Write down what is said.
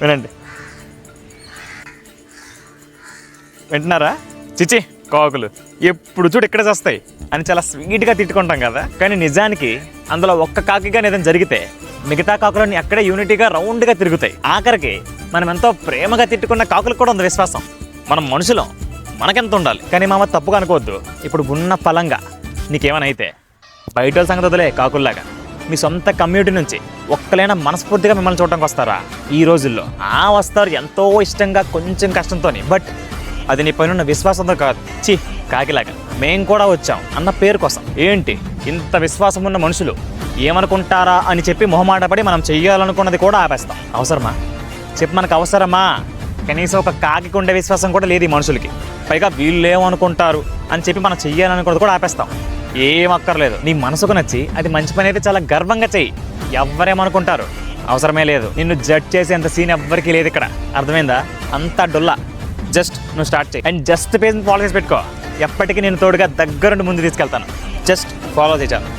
వినండి, వింటున్నారా? చిచి, కాకులు ఎప్పుడు చూడు ఇక్కడే వస్తాయి అని చాలా స్వీట్గా తిట్టుకుంటాం కదా, కానీ నిజానికి అందులో ఒక్క కాకిగా ఏదైనా జరిగితే మిగతా కాకులన్నీ అక్కడే యూనిటీగా రౌండ్గా తిరుగుతాయి. ఆఖరికి మనం ఎంతో ప్రేమగా తిట్టుకున్న కాకులకు కూడా ఉంది విశ్వాసం. మనం మనుషులం, మనకెంత ఉండాలి. కానీ మామ తప్పుగా అనుకోవద్దు. ఇప్పుడు ఉన్న ఫలంగా నీకేమైనా అయితే బయట సంగతి వదిలే, కాకుల్లాగా మీ సొంత కమ్యూనిటీ నుంచి ఒక్కలైనా మనస్ఫూర్తిగా మిమ్మల్ని చూడడానికి వస్తారా ఈ రోజుల్లో? వస్తారు ఎంతో ఇష్టంగా, కొంచెం కష్టంతో. బట్ అది నీ పైన ఉన్న విశ్వాసంతో కాదు. కాకిలాగా మేం కూడా వచ్చాం అన్న పేరు కోసం. ఏంటి ఇంత విశ్వాసం ఉన్న మనుషులు ఏమనుకుంటారా అని చెప్పి మొహమాటపడి మనం చెయ్యాలనుకున్నది కూడా ఆపేస్తాం. అవసరమా చెప్పు? మనకు అవసరమా? కనీసం ఒక కాకి ఉండే విశ్వాసం కూడా లేదు ఈ మనుషులకి. పైగా వీళ్ళు ఏమనుకుంటారు అని చెప్పి మనం చెయ్యాలనుకున్నది కూడా ఆపేస్తాం. ఏం అక్కర్లేదు, నీ మనసుకు నచ్చి అది మంచి పని అయితే చాలా గర్వంగా చెయ్యి. ఎవ్వరేమనుకుంటారు అవసరమే లేదు. నిన్ను జడ్జ్ చేసేంత సీన్ ఎవ్వరికీ లేదు ఇక్కడ. అర్థమైందా? అంతా డొల్లా. జస్ట్ నువ్వు స్టార్ట్ చేయి అండ్ జస్ట్ పేజ్ ఫాలో చేసి పెట్టుకో. ఎప్పటికీ నేను తోడుగా దగ్గరుండి ముందు తీసుకెళ్తాను. జస్ట్ ఫాలో చేయాలి.